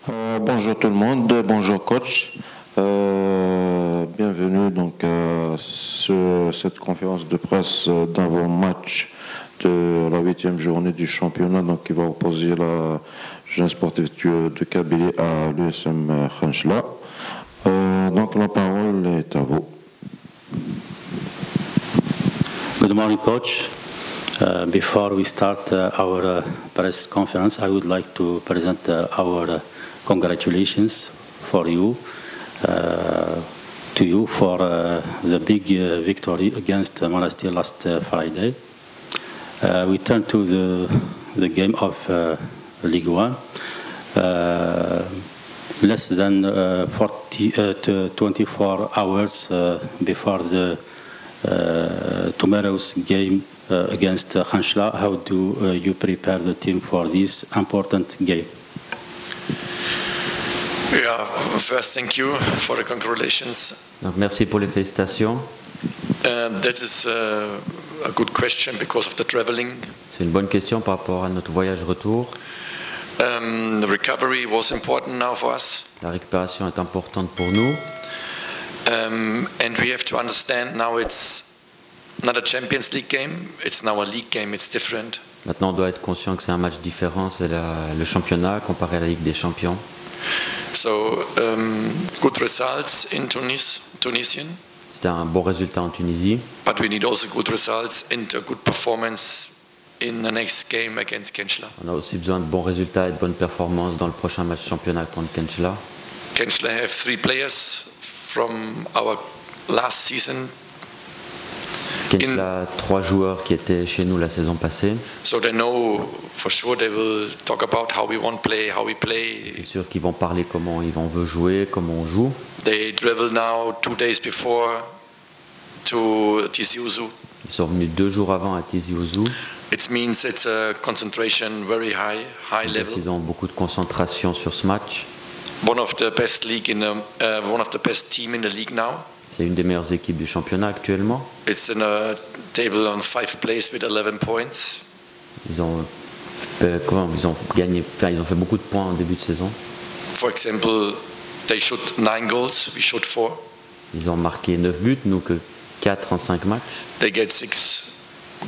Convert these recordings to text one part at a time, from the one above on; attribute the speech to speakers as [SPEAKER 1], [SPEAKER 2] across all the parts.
[SPEAKER 1] Bonjour tout le monde, bonjour coach. Bienvenue donc à cette conférence de presse d'avant-match de la 8e journée du championnat donc, qui va opposer la jeune sportive de Kabylie à l'USM Khenchela. Donc la parole est à vous.
[SPEAKER 2] Good morning, coach. Before we start our press conference, I would like to present our congratulations for you, to you for the big victory against Monastir last Friday. We turn to the game of League One. Less than 24 hours before the tomorrow's game against Khenchela. How do you prepare the team for this important game?
[SPEAKER 3] Yeah, first thank you for the congratulations.
[SPEAKER 4] Donc merci pour les félicitations.
[SPEAKER 3] That is a good question because of the traveling.
[SPEAKER 4] C'est une bonne question par rapport à notre voyage retour.
[SPEAKER 3] The recovery was important now for us.
[SPEAKER 4] La récupération est importante pour nous.
[SPEAKER 3] And we have to understand now it's not a Champions League game, it's now a league game, it's different.
[SPEAKER 4] Maintenant, on doit être conscient que c'est un match différent, c'est le championnat comparé à la Ligue des Champions.
[SPEAKER 3] So, good results in Tunisian.
[SPEAKER 4] C'était un bon résultat en Tunisie.
[SPEAKER 3] But we need also good results and a good performance in the next game against Khenchela.
[SPEAKER 4] On a aussi besoin de bons résultats et de bonnes performances dans le prochain match championnat contre Khenchela.
[SPEAKER 3] Khenchela have 3 players from our last season.
[SPEAKER 4] Khenchela a 3 joueurs qui étaient chez nous la saison passée.
[SPEAKER 3] So they know for sure they will talk about how we want to play, how we play.
[SPEAKER 4] C'est sûr qu'ils vont parler comment on veut jouer, comment on joue.
[SPEAKER 3] They travel now 2 days before to Tizi Ouzou.
[SPEAKER 4] Ils sont venus 2 jours avant à Tizi Ouzou.
[SPEAKER 3] It means it's a concentration very high level.
[SPEAKER 4] Ils ont beaucoup de concentration sur ce match.
[SPEAKER 3] One of the best team in the league now.
[SPEAKER 4] C'est une des meilleures équipes du championnat actuellement.
[SPEAKER 3] It's in a table on 5th place with 11 points.
[SPEAKER 4] Ils ont gagné, ils ont fait beaucoup de points en début de saison.
[SPEAKER 3] For example, they shot 9 goals, we shot 4.
[SPEAKER 4] Ils ont marqué 9 buts, nous que 4 en 5 matchs.
[SPEAKER 3] They get 6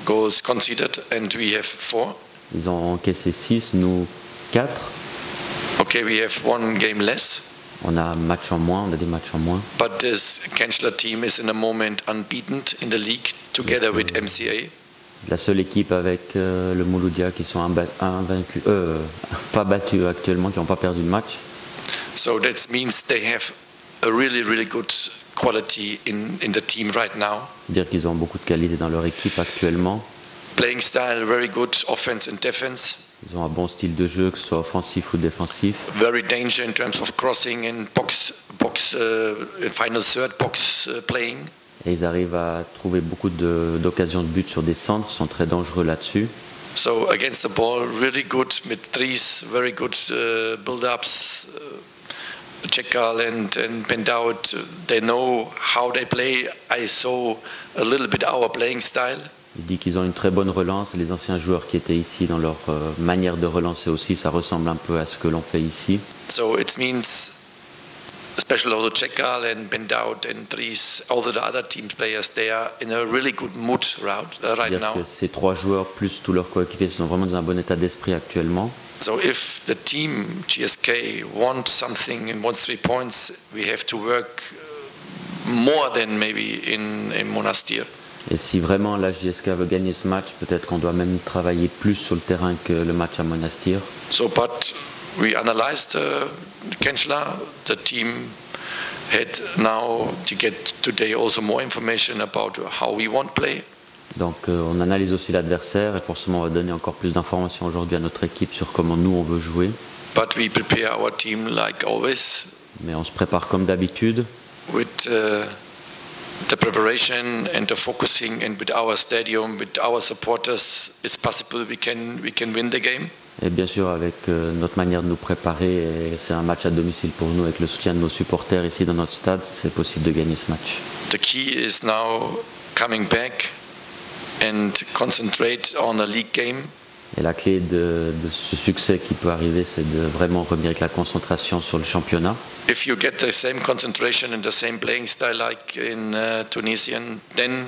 [SPEAKER 3] goals conceded and we have 4.
[SPEAKER 4] Ils ont encaissé 6, nous 4.
[SPEAKER 3] Okay, we have 1 game less.
[SPEAKER 4] On a un match en moins, on a des matchs en moins.
[SPEAKER 3] But this Khenchela team is in a moment unbeaten in the league together with MCA.
[SPEAKER 4] La seule équipe avec le Mouloudia qui sont invaincus, pas battus actuellement, qui n'ont pas perdu de match.
[SPEAKER 3] So that means they have a really good quality in the team right now.
[SPEAKER 4] Dire qu'ils ont beaucoup de qualité dans leur équipe actuellement.
[SPEAKER 3] Playing style very good, offense and defense.
[SPEAKER 4] Ils ont un bon style de jeu, que ce soit offensif ou défensif.
[SPEAKER 3] Very danger in terms of crossing and final third box playing.
[SPEAKER 4] Et ils arrivent à trouver beaucoup d'occasions de but sur des centres, sont très dangereux là-dessus.
[SPEAKER 3] So against the ball, really good with threes, very good build-ups. Chekal and Bendaud, they know how they play. I saw a little bit our playing style.
[SPEAKER 4] Il dit qu'ils ont une très bonne relance. Les anciens joueurs qui étaient ici, dans leur manière de relancer aussi, ça ressemble un peu à ce que l'on fait ici.
[SPEAKER 3] So it means, especially also Chekal and Bendaud and Dries, all the other team players, they are in a really good mood right now.
[SPEAKER 4] Ces 3 joueurs plus tous leurs coéquipiers sont vraiment dans un bon état d'esprit actuellement.
[SPEAKER 3] So if the team GSK wants something and wants 3 points, we have to work more than maybe in Monastir.
[SPEAKER 4] Et si vraiment la JSK veut gagner ce match, peut-être qu'on doit même travailler plus sur le terrain que le match à Monastir.
[SPEAKER 3] So, but we analyzed Khenchela. The team had now to get today also more information about how we want to play.
[SPEAKER 4] Donc on analyse aussi l'adversaire et forcément on va donner encore plus d'informations aujourd'hui à notre équipe sur comment nous on veut jouer.
[SPEAKER 3] But we prepare our team like always.
[SPEAKER 4] Mais on se prépare comme d'habitude.
[SPEAKER 3] With the preparation and the focusing and with our stadium, with our supporters, it's possible we can win the game.
[SPEAKER 4] Et bien sûr avec notre manière de nous préparer, et c'est un match à domicile pour nous avec le soutien de nos supporters ici dans notre stade, c'est possible de gagner ce match.
[SPEAKER 3] The key is now coming back and concentrate on a league game
[SPEAKER 4] Et la clé de ce succès qui peut arriver, c'est de vraiment revenir avec la concentration sur le championnat.
[SPEAKER 3] If you get the same concentration and the same playing style like in Tunisian, then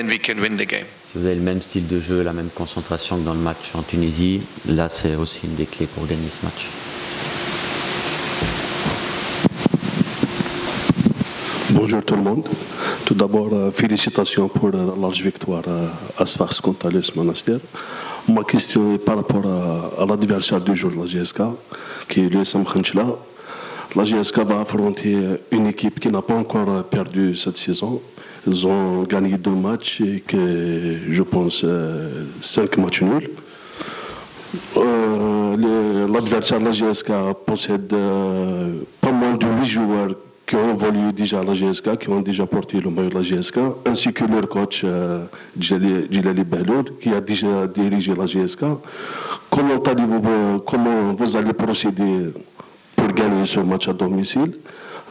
[SPEAKER 3] we can win the game.
[SPEAKER 4] Si vous avez le même style de jeu, la même concentration que dans le match en Tunisie, là c'est aussi une des clés pour gagner ce match.
[SPEAKER 5] Bonjour tout le monde. Tout d'abord, félicitations pour la large victoire à Sfax contre l'US Monastir. Ma question est par rapport à l'adversaire du jour de la GSK, qui est l'USM Khenchela. La GSK va affronter une équipe qui n'a pas encore perdu cette saison. Ils ont gagné 2 matchs et que, je pense, 5 matchs nuls. L'adversaire de la GSK possède pas moins de 8 joueurs qui ont évolué déjà à la GSK, qui ont déjà porté le maillot de la GSK, ainsi que leur coach Djilali Behloul, qui a déjà dirigé la GSK. Comment vous allez procéder pour gagner ce match à domicile?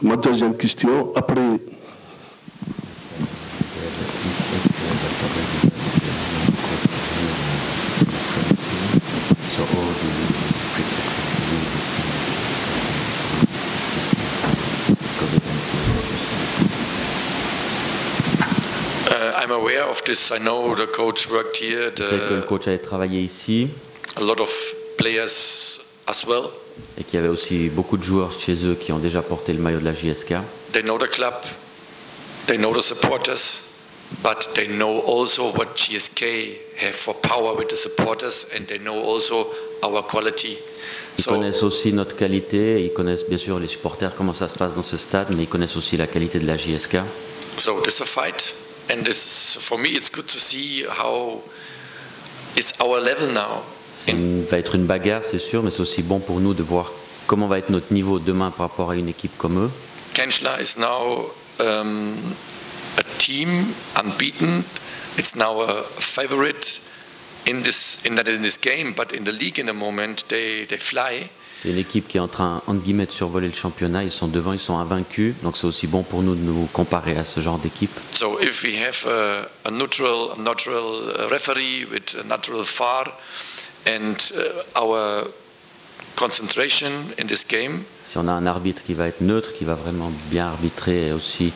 [SPEAKER 5] Ma deuxième question, après...
[SPEAKER 3] I'm aware of this. I know the coach worked here.
[SPEAKER 4] Je sais que le coach avait travaillé ici.
[SPEAKER 3] A lot of players as well.
[SPEAKER 4] Et qu'il y avait aussi beaucoup de joueurs chez eux qui ont déjà porté le maillot de la JSK.
[SPEAKER 3] They know the club, they know the supporters, but they know also what GSK have for power with the supporters, and they know also our quality.
[SPEAKER 4] Ils connaissent aussi notre qualité, ils connaissent bien sûr les supporters, comment ça se passe dans ce stade, mais ils connaissent aussi la qualité de la JSK.
[SPEAKER 3] So this is a fight, and this, for me it's good to see how is our level now.
[SPEAKER 4] Ça va être une bagarre, c'est sûr, mais c'est aussi bon pour nous de voir comment va être notre niveau demain par rapport à une équipe comme eux.
[SPEAKER 3] Khenchela is now a team unbeaten. It's now a favorite in this game, but in the league in the moment they fly.
[SPEAKER 4] C'est l'équipe qui est en train, entre guillemets, de survoler le championnat. Ils sont devant, ils sont invaincus. Donc c'est aussi bon pour nous de nous comparer à ce genre d'équipe.
[SPEAKER 3] So if we have a neutral referee with a neutral VAR and our concentration in this game.
[SPEAKER 4] Si on a un arbitre qui va être neutre, qui va vraiment bien arbitrer, et aussi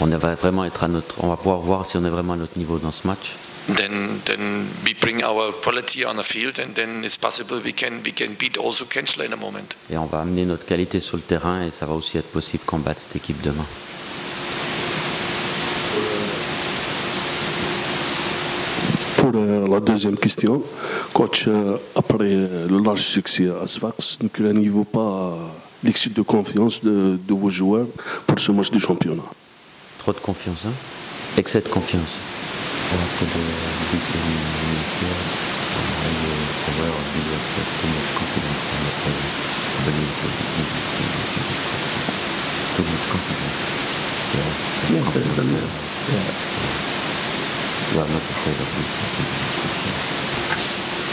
[SPEAKER 4] on va vraiment être on va pouvoir voir si on est vraiment à notre niveau dans ce match.
[SPEAKER 3] Then we bring our quality on the field, and then it's possible we can beat also Khenchela in a moment.
[SPEAKER 4] Et on va amener notre qualité sur le terrain, et ça va aussi être possible qu'on batte cette équipe demain.
[SPEAKER 5] Pour la deuxième question, coach, après le large succès à Sfax, ne craignez-vous pas l'excès de confiance de vos joueurs pour ce match du championnat?
[SPEAKER 4] Trop de confiance, hein? Excès de confiance.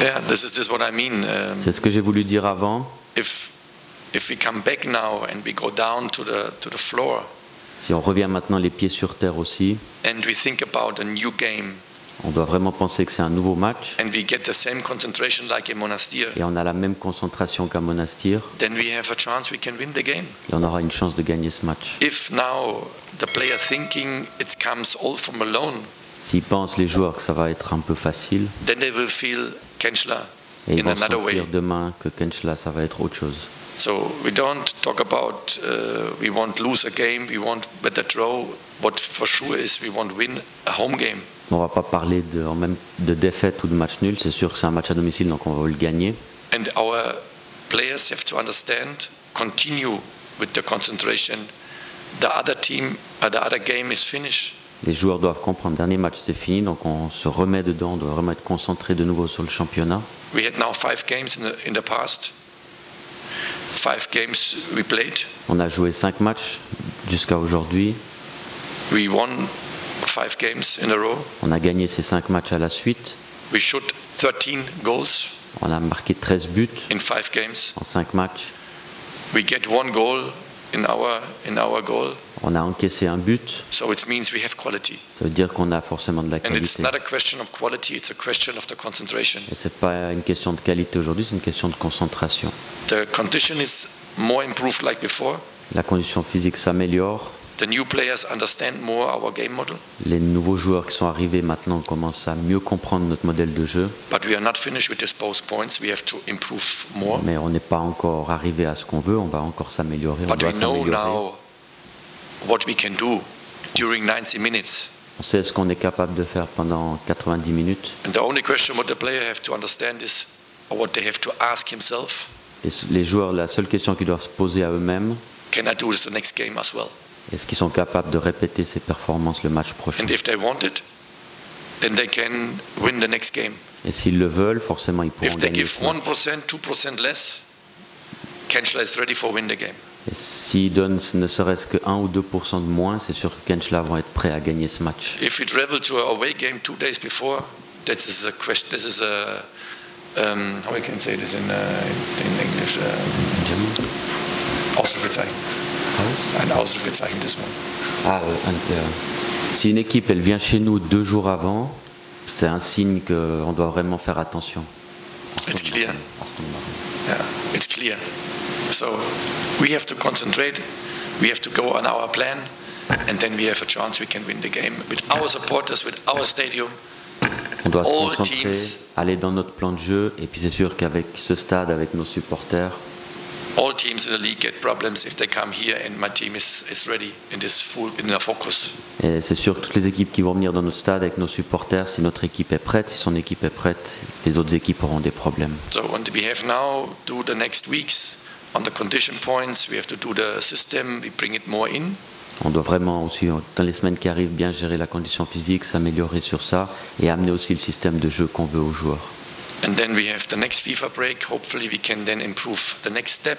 [SPEAKER 3] Yeah, this is what I mean.
[SPEAKER 4] C'est ce que j'ai voulu dire avant.
[SPEAKER 3] If we come back now and we go down to the floor.
[SPEAKER 4] Si on revient maintenant les pieds sur terre aussi.
[SPEAKER 3] And we think about a new game.
[SPEAKER 4] On doit vraiment penser que c'est un nouveau match.
[SPEAKER 3] And we get the same concentration like in Monastir.
[SPEAKER 4] Et on a la même concentration qu'à Monastir.
[SPEAKER 3] Then we have a chance we can win the game.
[SPEAKER 4] Et on aura une chance de gagner ce match.
[SPEAKER 3] If now the player thinking it comes all from alone.
[SPEAKER 4] S'ils pensent les joueurs que ça va être un peu facile.
[SPEAKER 3] Then they will feel Khenchela
[SPEAKER 4] et ils
[SPEAKER 3] in
[SPEAKER 4] vont
[SPEAKER 3] another way.
[SPEAKER 4] sentir demain que Khenchela ça va être autre chose.
[SPEAKER 3] So we don't talk about we won't lose a game, we won't better draw. What for sure is we won't win a home game.
[SPEAKER 4] On va pas parler de défaite ou de match nul, c'est sûr que c'est un match à domicile, donc on va le gagner.
[SPEAKER 3] And our players have to understand, continue with the concentration. The other team, the other game is finished.
[SPEAKER 4] Les joueurs doivent comprendre, dernier match c'est fini, donc on se remet dedans, on doit vraiment être concentré de nouveau sur le championnat.
[SPEAKER 3] We had now 5 games in the past. 5 games we played.
[SPEAKER 4] On a joué 5 matchs jusqu'à aujourd'hui.
[SPEAKER 3] We won 5 games in a row.
[SPEAKER 4] On a gagné ces 5 matchs à la suite.
[SPEAKER 3] We shot 13 goals.
[SPEAKER 4] On a marqué 13 buts
[SPEAKER 3] in 5 games.
[SPEAKER 4] en 5 matchs.
[SPEAKER 3] We get 1 goal in our goal.
[SPEAKER 4] On a encaissé un but,
[SPEAKER 3] So it means we have quality.
[SPEAKER 4] ça veut dire qu'on a forcément de la
[SPEAKER 3] And it's
[SPEAKER 4] qualité.
[SPEAKER 3] not a question of quality, it's a question of the concentration.
[SPEAKER 4] Et c'est pas une question de qualité aujourd'hui, c'est une question de concentration.
[SPEAKER 3] The condition is more improved like before.
[SPEAKER 4] La condition physique s'améliore.
[SPEAKER 3] The new players understand more our game model.
[SPEAKER 4] Les nouveaux joueurs qui sont arrivés maintenant commencent à mieux comprendre notre modèle de jeu,
[SPEAKER 3] But we are not finished with these both points. We have to improve more.
[SPEAKER 4] mais on n'est pas encore arrivé à ce qu'on veut, on va encore s'améliorer, on
[SPEAKER 3] But
[SPEAKER 4] doit
[SPEAKER 3] we know
[SPEAKER 4] s'améliorer.
[SPEAKER 3] now what we can do during 90 minutes.
[SPEAKER 4] On sait ce qu'on est capable de faire pendant 90 minutes.
[SPEAKER 3] And the only question what the player have to understand is, or what they have to ask himself,
[SPEAKER 4] Les joueurs, la seule question qu'ils doivent se poser à eux-mêmes,
[SPEAKER 3] can I do this the next game as well?
[SPEAKER 4] est-ce qu'ils sont capables de répéter ces performances le match prochain?
[SPEAKER 3] And if they want it, then they can win the next game.
[SPEAKER 4] Et s'ils le veulent, forcément, ils pourront
[SPEAKER 3] If they
[SPEAKER 4] gagner
[SPEAKER 3] give
[SPEAKER 4] ce match.
[SPEAKER 3] 1%, 2% less, Kenchla is ready for win the game.
[SPEAKER 4] Et s'ils donnent ne serait-ce que 1 ou 2% de moins, c'est sûr que Kenchla vont être prêts à gagner ce match.
[SPEAKER 3] If we travel to a away game 2 days before, this is a question. This is a how we can say this in English. Ausrufezeichen. Ein Ausrufezeichen, this one.
[SPEAKER 4] Si une équipe elle vient chez nous 2 jours avant, c'est un signe qu'on doit vraiment faire attention.
[SPEAKER 3] It's clear. Yeah, it's clear. So we have to concentrate. We have to go on our plan, and then we have a chance we can win the game with our supporters, with our stadium.
[SPEAKER 4] On doit se
[SPEAKER 3] All
[SPEAKER 4] concentrer,
[SPEAKER 3] teams.
[SPEAKER 4] aller dans notre plan de jeu, et puis c'est sûr qu'avec ce stade, avec nos supporters,
[SPEAKER 3] All teams in the league get problems if they come here, and my team is ready in this full in their focus.
[SPEAKER 4] et c'est sûr que toutes les équipes qui vont venir dans notre stade avec nos supporters, si notre équipe est prête, si son équipe est prête, les autres équipes auront des problèmes.
[SPEAKER 3] So and we have now do the next weeks on the condition points. We have to do the system. We bring it more in.
[SPEAKER 4] On doit vraiment aussi, dans les semaines qui arrivent, bien gérer la condition physique, s'améliorer sur ça, et amener aussi le système de jeu qu'on veut aux joueurs.
[SPEAKER 3] And then we have the next FIFA break. Hopefully we can then improve the next step.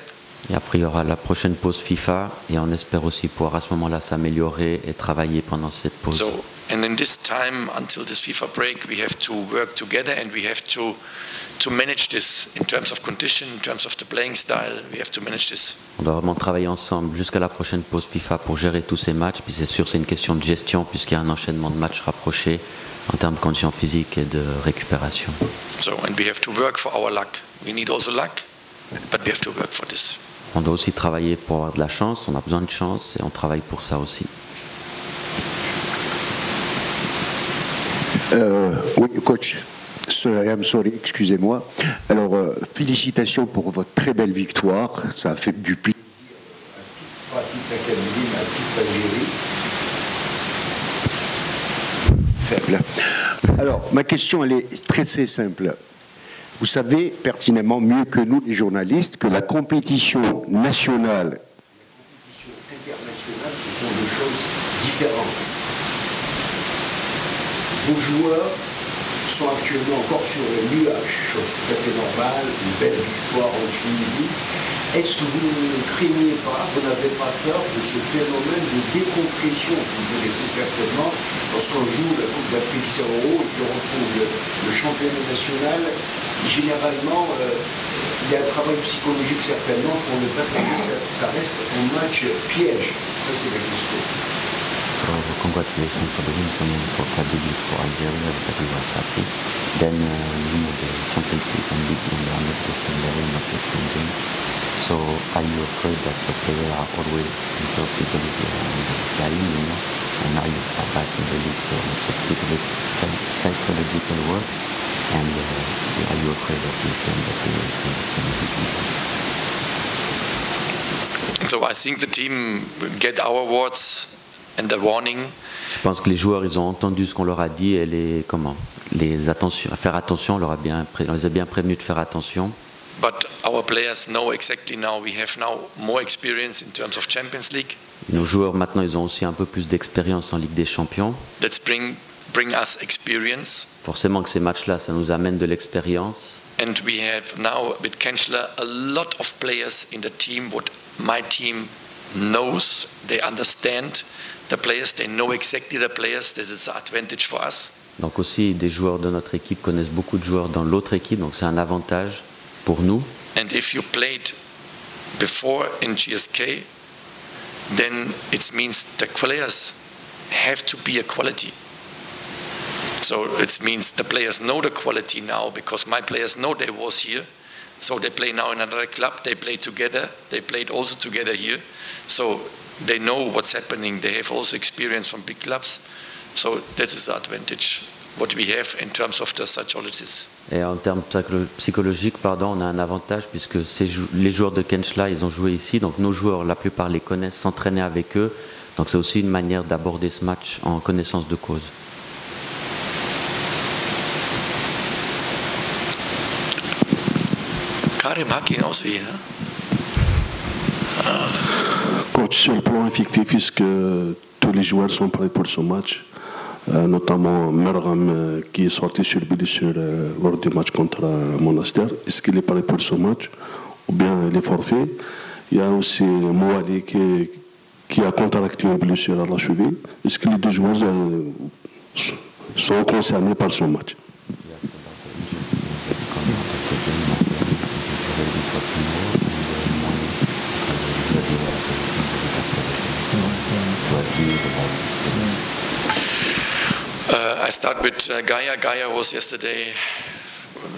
[SPEAKER 4] Et après, il y aura la prochaine pause FIFA, et on espère aussi pouvoir à ce moment-là s'améliorer et travailler pendant cette pause.
[SPEAKER 3] So and in this time until this FIFA break, we have to work together and we have to manage this in terms of condition, in terms of the playing style. We have to manage this.
[SPEAKER 4] On doit vraiment travailler ensemble jusqu'à la prochaine pause FIFA pour gérer tous ces matchs. Puis c'est sûr, c'est une question de gestion puisqu'il y a un enchaînement de matchs rapprochés en termes de conditions physiques et de récupération.
[SPEAKER 3] So and we have to work for our luck. We need also luck, but we have to work for this.
[SPEAKER 4] On doit aussi travailler pour avoir de la chance. On a besoin de chance et on travaille pour ça aussi.
[SPEAKER 6] Oui, coach. I'm sorry, excusez-moi. Alors, félicitations pour votre très belle victoire. Ça a fait du plaisir à toute l'Académie, à toute l'Algérie. Faible. Alors, ma question, elle est très simple. Vous savez pertinemment mieux que nous, les journalistes, que la compétition nationale et la compétition internationale, ce sont deux choses différentes. Vos joueurs sont actuellement encore sur le nuage, chose tout à fait normale, une belle victoire en Tunisie. Est-ce que vous ne craignez pas, vous n'avez pas peur de ce phénomène de décompression que vous connaissez certainement lorsqu'on joue la Coupe d'Afrique 0 et qu'on retrouve le championnat national? Généralement, il y a un travail psychologique certainement pour ne pas que ça reste un match piège. Ça, c'est la question.
[SPEAKER 4] Congratulations for the win, for Kabylie, for Algeria, that we were happy. Then, the Champions League and League One are not the same level, not the same game. So, are you afraid that the players are always uncomfortable with the flying, and now you are back in the league, so it's a bit of a psychological work, and are you afraid of this game that we will see in the league?
[SPEAKER 3] So I think the team will get our words and the warning.
[SPEAKER 4] Je pense que les joueurs, ils ont entendu ce qu'on leur a dit et faire attention, on les a bien prévenus de faire attention.
[SPEAKER 3] But our players know exactly now. We have now more experience in terms of Champions League.
[SPEAKER 4] Nos joueurs maintenant, ils ont aussi un peu plus d'expérience en Ligue des Champions.
[SPEAKER 3] That's bring us experience.
[SPEAKER 4] Forcément que ces matchs-là, ça nous amène de l'expérience.
[SPEAKER 3] And we have now with Kenchla a lot of players in the team. What my team knows, they understand the players. They know exactly the players. This is an advantage for us.
[SPEAKER 4] Donc aussi, des joueurs de notre équipe connaissent beaucoup de joueurs dans l'autre équipe, donc c'est un avantage pour nous.
[SPEAKER 3] And if you played before in GSK, then it means the players have to be a quality. So it means the players know the quality now because my players know they was here. So they play now in another club, they play together, they played also together here. So they know what's happening, they have also experience from big clubs. So that is the advantage, what we have in terms of the psychologists.
[SPEAKER 4] Et en termes psychologiques, on a un avantage puisque les joueurs de Kenchla, ils ont joué ici, donc nos joueurs, la plupart les connaissent, s'entraîner avec eux. Donc c'est aussi une manière d'aborder ce match en connaissance de cause.
[SPEAKER 3] Karim Hakin aussi, hein?
[SPEAKER 5] Coach, sur le plan effectif, est-ce que tous les joueurs sont prêts pour ce match? Notamment Mergham qui est sorti sur blessure lors du match contre Monastir. Est-ce qu'il est prêt pour ce match ou bien il est forfait? Il y a aussi Mouali qui a contracté une blessure à la cheville. Est-ce que les deux joueurs sont concernés par ce match?
[SPEAKER 3] I start with Gaia. Gaia was yesterday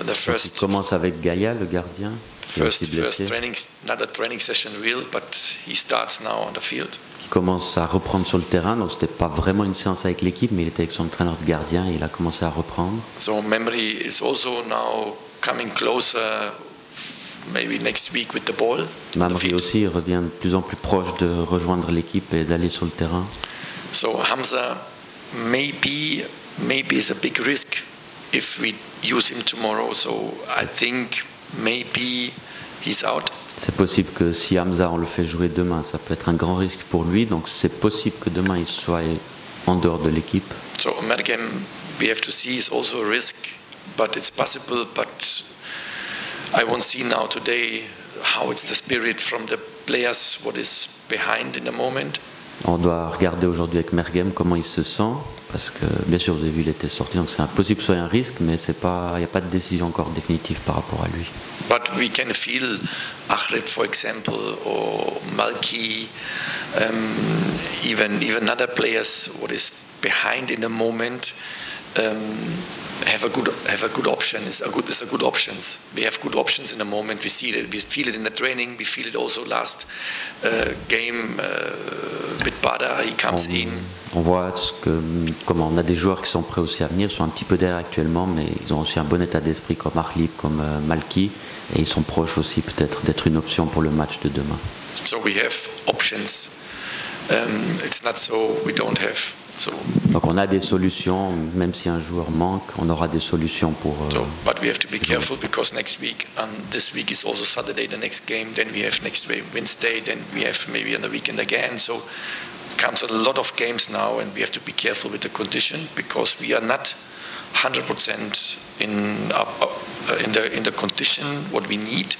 [SPEAKER 3] the first.
[SPEAKER 4] Il commence avec Gaia, le gardien.
[SPEAKER 3] First training, not a training session real, but he starts now on the field.
[SPEAKER 4] Il commence à reprendre sur le terrain, donc c'était pas vraiment une séance avec l'équipe, mais il était avec son entraîneur de gardien et il a commencé à reprendre.
[SPEAKER 3] So memory is also now coming closer, maybe next week with the ball.
[SPEAKER 4] Mamri aussi revient de plus en plus proche de rejoindre l'équipe et d'aller sur le terrain.
[SPEAKER 3] So Hamza maybe is a big risk if we use him tomorrow. So I think maybe he's out.
[SPEAKER 4] C'est possible que si Hamza on le fait jouer demain, ça peut être un grand risque pour lui. Donc c'est possible que demain il soit en dehors de l'équipe.
[SPEAKER 3] So Mergham, we have to see, is also a risk, but it's possible. But I won't see now today how it's the spirit from the players, what is behind in the moment.
[SPEAKER 4] On doit regarder aujourd'hui avec Mergham comment il se sent, parce que bien sûr vous avez vu il était sorti, donc c'est impossible que ce soit un risque, mais il n'y a pas de décision encore définitive par rapport à lui.
[SPEAKER 3] But we can feel Akhrib, for example, or Malki, even other players what is behind in the moment have a good option. It's a good options. We have good options in the moment. We see it. We feel it in the training. We feel it also last game with Bada. He comes in.
[SPEAKER 4] On voit comment on a des joueurs qui sont prêts aussi à venir, ils sont un petit peu derrière actuellement, mais ils ont aussi un bon état d'esprit comme Akhlib, comme Malki, et ils sont proches aussi peut-être d'être une option pour le match de demain.
[SPEAKER 3] So we have options. It's not so we don't have.
[SPEAKER 4] Donc on a des solutions, même si un joueur manque, on aura des solutions pour.
[SPEAKER 3] But we have to be careful because next week and this week is also Saturday. The next game, then we have next week Wednesday, then we have maybe on the weekend again. So it comes a lot of games now, and we have to be careful with the condition because we are not 100% in the condition what we need.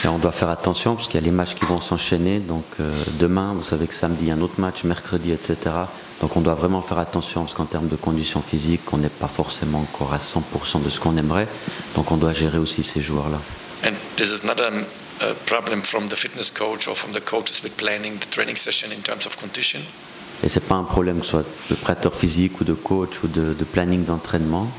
[SPEAKER 4] Et on doit faire attention parce qu'il y a les matchs qui vont s'enchaîner. Donc demain, vous savez que samedi, il y a un autre match, mercredi, etc. Donc on doit vraiment faire attention parce qu'en termes de conditions physiques, on n'est pas forcément encore à 100% de ce qu'on aimerait. Donc on doit gérer aussi ces joueurs-là.
[SPEAKER 3] And this is not a problem from the fitness coach or from the coaches with planning the training session in terms of condition.
[SPEAKER 4] Et c'est pas un problème que ce soit de préparateur physique ou de coach ou de planning d'entraînement.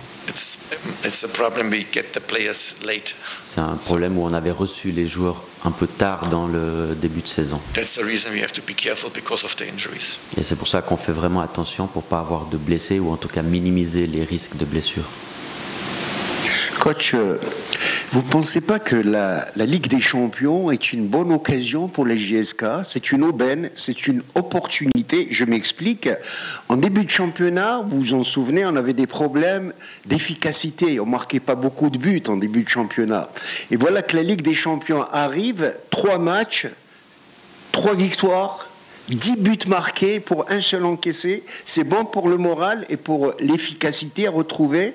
[SPEAKER 3] It's a problem we get the players late.
[SPEAKER 4] C'est un problème où on avait reçu les joueurs un peu tard dans le début de saison.
[SPEAKER 3] That's the reason we have to be careful because of the injuries.
[SPEAKER 4] Et c'est pour ça qu'on fait vraiment attention pour pas avoir de blessés ou en tout cas minimiser les risques de blessures.
[SPEAKER 6] Coach, vous ne pensez pas que la Ligue des Champions est une bonne occasion pour les JSK? C'est une aubaine, c'est une opportunité. Je m'explique. En début de championnat, vous vous en souvenez, on avait des problèmes d'efficacité. On ne marquait pas beaucoup de buts en début de championnat. Et voilà que la Ligue des Champions arrive, 3 matchs, 3 victoires, 10 buts marqués pour un seul encaissé. C'est bon pour le moral et pour l'efficacité à retrouver.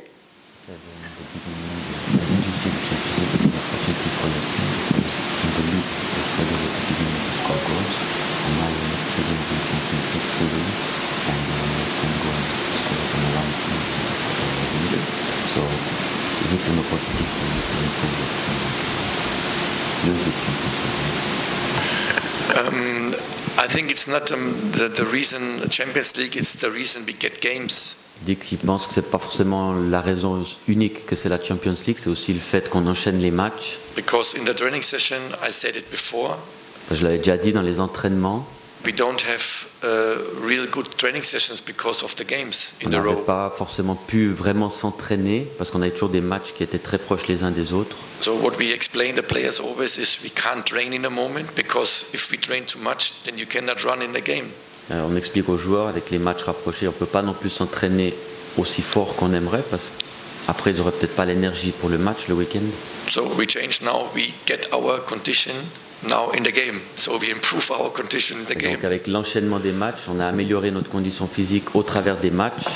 [SPEAKER 3] I think it's not the reason Champions League, it's the reason we get games.
[SPEAKER 4] Il dit qu'il pense que c'est pas forcément la raison unique que c'est la Champions League, c'est aussi le fait qu'on enchaîne les matchs.
[SPEAKER 3] Because in the training session, I said it before.
[SPEAKER 4] Je l'avais déjà dit dans les entraînements.
[SPEAKER 3] We don't have real good training sessions because of the games in
[SPEAKER 4] On
[SPEAKER 3] the
[SPEAKER 4] n'avait
[SPEAKER 3] row.
[SPEAKER 4] pas forcément pu vraiment s'entraîner parce qu'on avait toujours des matchs qui étaient très proches les uns des autres.
[SPEAKER 3] So what we explain the players always is we can't train in a moment because if we train too much, then you cannot run in the game.
[SPEAKER 4] On explique aux joueurs avec les matchs rapprochés, on ne peut pas non plus s'entraîner aussi fort qu'on aimerait parce qu'après ils n'auraient peut-être pas l'énergie pour le match le week-end.
[SPEAKER 3] So we change now. We get our condition now in the game. So we improve our condition in the
[SPEAKER 4] Et
[SPEAKER 3] game.
[SPEAKER 4] donc avec l'enchaînement des matchs, on a amélioré notre condition physique au travers des matchs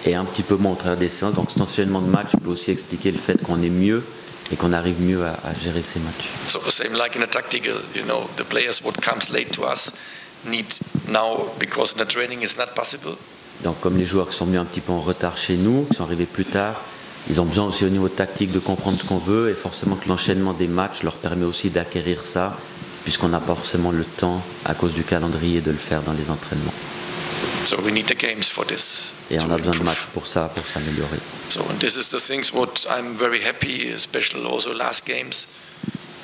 [SPEAKER 4] et un petit peu moins au travers des séances. Donc cet enchaînement de matchs peut aussi expliquer le fait qu'on est mieux et qu'on arrive mieux à gérer ces matchs.
[SPEAKER 3] So same like in a tactical, the players what comes late to us need now because in the training is not possible.
[SPEAKER 4] Donc comme les joueurs qui sont venus un petit peu en retard chez nous, qui sont arrivés plus tard, ils ont besoin aussi au niveau tactique de comprendre ce qu'on veut et forcément que l'enchaînement des matchs leur permet aussi d'acquérir ça puisqu'on n'a pas forcément le temps à cause du calendrier de le faire dans les entraînements.
[SPEAKER 3] So we need the games for this.
[SPEAKER 4] Et on
[SPEAKER 3] to
[SPEAKER 4] a besoin de
[SPEAKER 3] improve.
[SPEAKER 4] matchs pour ça, pour s'améliorer.
[SPEAKER 3] So and this is the things what I'm very happy, especially also last games.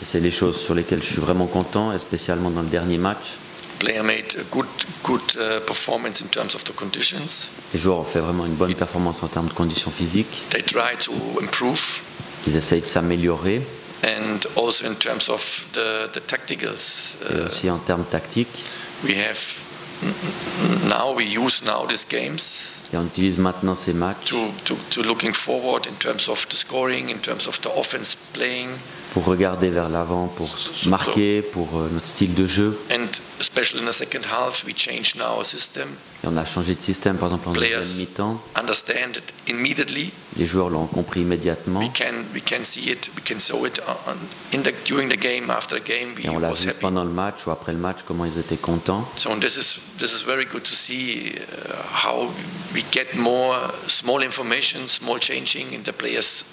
[SPEAKER 4] Et c'est les choses sur lesquelles je suis vraiment content, et spécialement dans le dernier match.
[SPEAKER 3] Player made a good performance in terms of the conditions.
[SPEAKER 4] Les joueurs ont fait vraiment une bonne performance en termes de conditions physiques.
[SPEAKER 3] They try to improve,
[SPEAKER 4] Ils essayent de s'améliorer,
[SPEAKER 3] and also in terms of the tacticals.
[SPEAKER 4] et aussi en termes tactiques.
[SPEAKER 3] We use now these games
[SPEAKER 4] Et on utilise maintenant ces matchs
[SPEAKER 3] to looking forward in terms of the scoring, in terms of the offense playing,
[SPEAKER 4] pour regarder vers l'avant, pour marquer, pour notre style de jeu.
[SPEAKER 3] and especially in the second half, we change now a system.
[SPEAKER 4] Et on a changé de système, par exemple en deuxième
[SPEAKER 3] Players
[SPEAKER 4] mi-temps.
[SPEAKER 3] understand it immediately.
[SPEAKER 4] Les joueurs l'ont compris immédiatement.
[SPEAKER 3] We can see it. We can show it during the game, after the game. We
[SPEAKER 4] Et on l'a
[SPEAKER 3] was
[SPEAKER 4] vu
[SPEAKER 3] happy.
[SPEAKER 4] pendant le match ou après le match, comment ils étaient contents.
[SPEAKER 3] So this is very good to see how we get more small information, small changing, and the players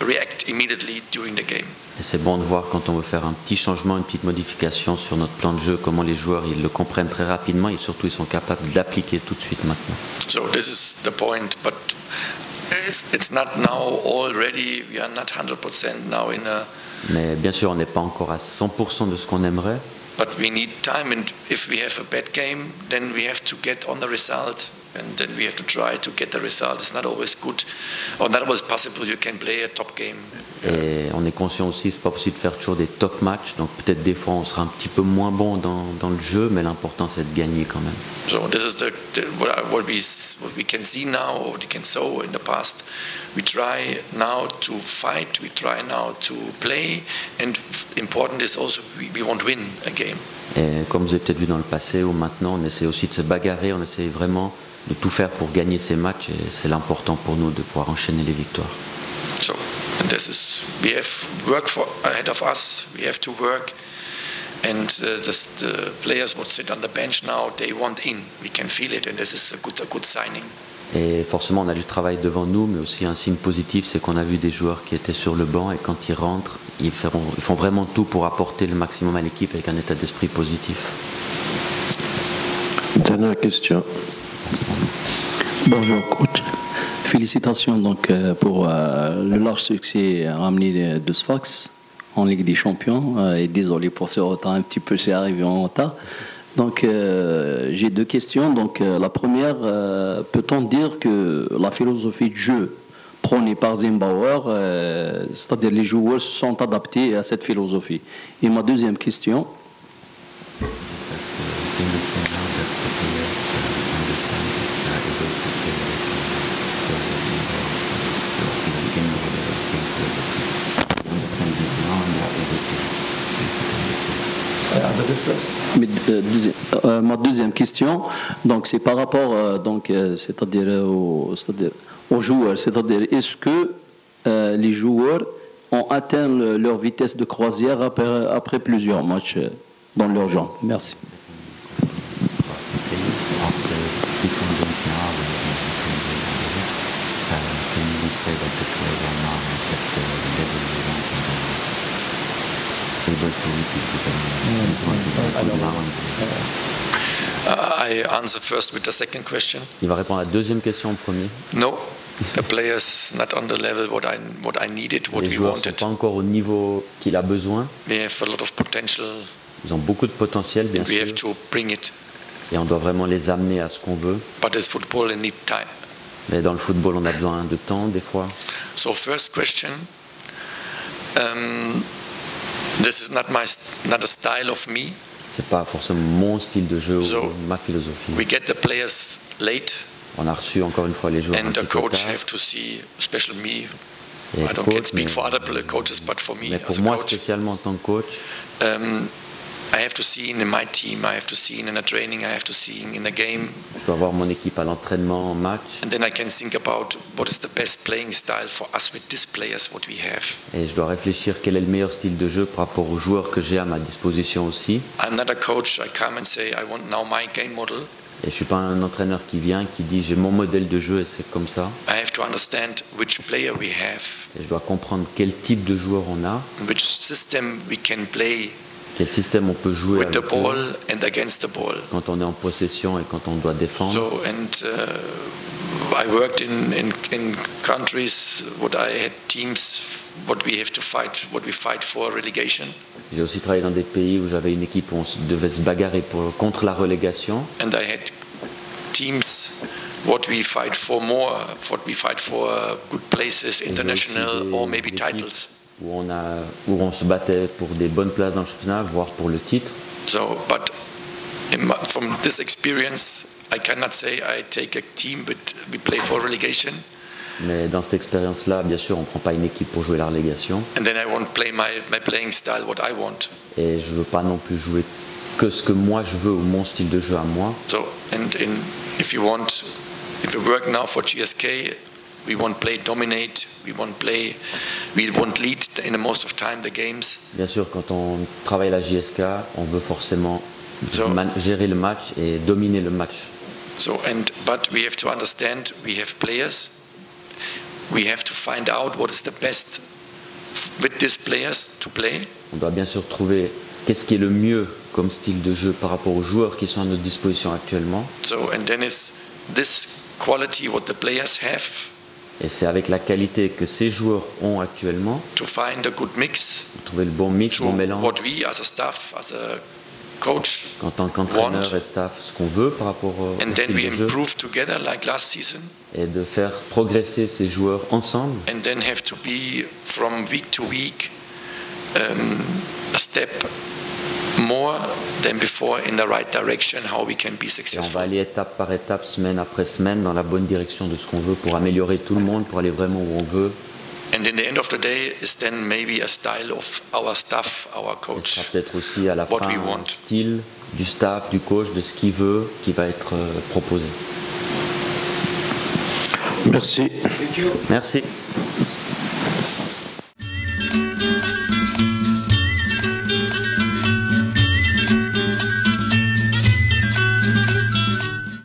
[SPEAKER 3] react immediately during the game.
[SPEAKER 4] Et c'est bon de voir quand on veut faire un petit changement, une petite modification sur notre plan de jeu, comment les joueurs ils le comprennent très rapidement et surtout ils sont capables d'appliquer tout de suite maintenant.
[SPEAKER 3] So this is the point, but it's not now already. We are not 100% now in a.
[SPEAKER 4] Mais bien sûr, on n'est pas encore à 100% de ce qu'on aimerait,
[SPEAKER 3] But we need time, and if we have a bad game, then we have to get on the result, and then we have to try to get the result. It's not always good, or not always possible. You can play a top game.
[SPEAKER 4] et on est conscient aussi, c'est pas possible de faire toujours des top matchs, donc peut-être des fois on sera un petit peu moins bon dans le jeu, mais l'important c'est de gagner quand même.
[SPEAKER 3] So this is what we can see now, or what we can show in the past. We try now to fight. We try now to play, and important is also we want to win a game.
[SPEAKER 4] Et comme vous avez peut-être vu dans le passé ou maintenant, on essaie aussi de se bagarrer, on essaie vraiment de tout faire pour gagner ces matchs et c'est l'important pour nous de pouvoir enchaîner les victoires.
[SPEAKER 3] So and this is we have work ahead of us. We have to work, and the players would sit on the bench now. They want in. We can feel it, and this is a good signing.
[SPEAKER 4] Et forcément, on a du travail devant nous, mais aussi un signe positif, c'est qu'on a vu des joueurs qui étaient sur le banc et quand ils rentrent, ils font vraiment tout pour apporter le maximum à l'équipe avec un état d'esprit positif.
[SPEAKER 1] Dernière question.
[SPEAKER 7] Bonjour coach. Félicitations donc pour le large succès ramené de Sfax en Ligue des Champions. Et désolé pour ce retard, un petit peu, c'est arrivé en retard. Donc j'ai deux questions. Donc la première, peut-on dire que la philosophie de jeu prônée par Zimbauer, c'est-à-dire les joueurs se sont adaptés à cette philosophie? Et ma deuxième question. Ma deuxième question, donc c'est par rapport, c'est-à-dire aux joueurs, c'est-à-dire est-ce que les joueurs ont atteint leur vitesse de croisière après plusieurs matchs dans leur genre? Merci.
[SPEAKER 3] I answer first with the second question.
[SPEAKER 4] Il va répondre à la deuxième question en premier.
[SPEAKER 3] No, the players not on the level what I needed, what
[SPEAKER 4] Les
[SPEAKER 3] we
[SPEAKER 4] joueurs ne sont
[SPEAKER 3] wanted.
[SPEAKER 4] pas encore au niveau qu'il a besoin.
[SPEAKER 3] We have a lot of potential.
[SPEAKER 4] Ils ont beaucoup de potentiel, bien
[SPEAKER 3] And we
[SPEAKER 4] sûr,
[SPEAKER 3] have to bring it.
[SPEAKER 4] et on doit vraiment les amener à ce qu'on veut.
[SPEAKER 3] But as football, they need time.
[SPEAKER 4] Mais dans le football, on a besoin de temps, des fois.
[SPEAKER 3] So first question. This is not a style of me.
[SPEAKER 4] C'est pas forcément mon style de jeu
[SPEAKER 3] So,
[SPEAKER 4] ou ma philosophie.
[SPEAKER 3] We get the players late,
[SPEAKER 4] On a reçu encore une fois les joueurs un
[SPEAKER 3] and the
[SPEAKER 4] petit peu
[SPEAKER 3] coach
[SPEAKER 4] tard.
[SPEAKER 3] have to see, especially me.
[SPEAKER 4] Et
[SPEAKER 3] I
[SPEAKER 4] le
[SPEAKER 3] can't
[SPEAKER 4] coach,
[SPEAKER 3] speak
[SPEAKER 4] mais,
[SPEAKER 3] for other coaches, but for me
[SPEAKER 4] mais
[SPEAKER 3] as
[SPEAKER 4] pour
[SPEAKER 3] a
[SPEAKER 4] moi
[SPEAKER 3] coach,
[SPEAKER 4] spécialement en tant que coach,
[SPEAKER 3] I have to see in my team, I have to see in a training, I have to see in a game,
[SPEAKER 4] je dois voir mon équipe à l'entraînement, en match,
[SPEAKER 3] and then I can think about what is the best playing style for us with these players what we have.
[SPEAKER 4] et je dois réfléchir quel est le meilleur style de jeu par rapport aux joueurs que j'ai à ma disposition aussi.
[SPEAKER 3] I'm not a coach. I come and say I want now my game model.
[SPEAKER 4] Et je suis pas un entraîneur qui vient, qui dit j'ai mon modèle de jeu et c'est comme ça.
[SPEAKER 3] I have to understand which player we have,
[SPEAKER 4] Et je dois comprendre quel type de joueur on a,
[SPEAKER 3] which system we can play
[SPEAKER 4] quel système on peut jouer
[SPEAKER 3] with the
[SPEAKER 4] avec eux,
[SPEAKER 3] ball and against the ball.
[SPEAKER 4] quand on est en possession et quand on doit défendre.
[SPEAKER 3] So I worked in countries what I had teams what we have to fight, what we fight for relegation,
[SPEAKER 4] J'ai aussi travaillé dans des pays où j'avais une équipe où on devait se bagarrer contre la relégation.
[SPEAKER 3] and I had teams what we fight for more, what we fight for good places,
[SPEAKER 4] Et j'ai aussi
[SPEAKER 3] international or maybe
[SPEAKER 4] équipes
[SPEAKER 3] titles.
[SPEAKER 4] où on se battait pour des bonnes places dans le championnat, voire pour le titre.
[SPEAKER 3] So, but from this experience, I cannot say I take a team, but we play for relegation,
[SPEAKER 4] Mais dans cette expérience-là, bien sûr, on ne prend pas une équipe pour jouer la relégation.
[SPEAKER 3] and then I won't play my playing style what I want.
[SPEAKER 4] Et je ne veux pas non plus jouer que ce que moi je veux ou mon style de jeu à moi.
[SPEAKER 3] So, if you work now for GSK, we won't play dominate, we won't lead in the most of time the games.
[SPEAKER 4] Bien sûr, quand on travaille la JSK, on veut forcément gérer le match et dominer le match.
[SPEAKER 3] So, but we have to understand we have players. We have to find out what is the best with these players to play.
[SPEAKER 4] On doit bien sûr trouver qu'est-ce qui est le mieux comme style de jeu par rapport aux joueurs qui sont à notre disposition actuellement.
[SPEAKER 3] So, and then it's this quality what the players have
[SPEAKER 4] Et c'est avec la qualité que ces joueurs ont actuellement,
[SPEAKER 3] to find a good mix
[SPEAKER 4] trouver le bon mix,
[SPEAKER 3] to
[SPEAKER 4] le bon mélange,
[SPEAKER 3] what we as a staff, as a coach,
[SPEAKER 4] en tant qu'entraîneur
[SPEAKER 3] want.
[SPEAKER 4] et staff, ce qu'on veut par rapport au
[SPEAKER 3] and then
[SPEAKER 4] style
[SPEAKER 3] we
[SPEAKER 4] de jeu,
[SPEAKER 3] improve together like last season,
[SPEAKER 4] et de faire progresser ces joueurs ensemble.
[SPEAKER 3] and then have to be from week to week a step more than before in the right direction how we can be
[SPEAKER 4] Et on
[SPEAKER 3] successful.
[SPEAKER 4] va aller étape par étape, semaine après semaine, dans la bonne direction de ce qu'on veut pour améliorer tout le monde, pour aller vraiment où on veut.
[SPEAKER 3] And in the end of the day is then maybe a style of our staff, our
[SPEAKER 4] Et ce
[SPEAKER 3] coach.
[SPEAKER 4] sera peut-être aussi à la
[SPEAKER 3] What
[SPEAKER 4] fin
[SPEAKER 3] we
[SPEAKER 4] un
[SPEAKER 3] want.
[SPEAKER 4] style du staff, du coach, de ce qu'il veut, qui va être proposé.
[SPEAKER 1] Merci.
[SPEAKER 3] Thank you.
[SPEAKER 4] Merci.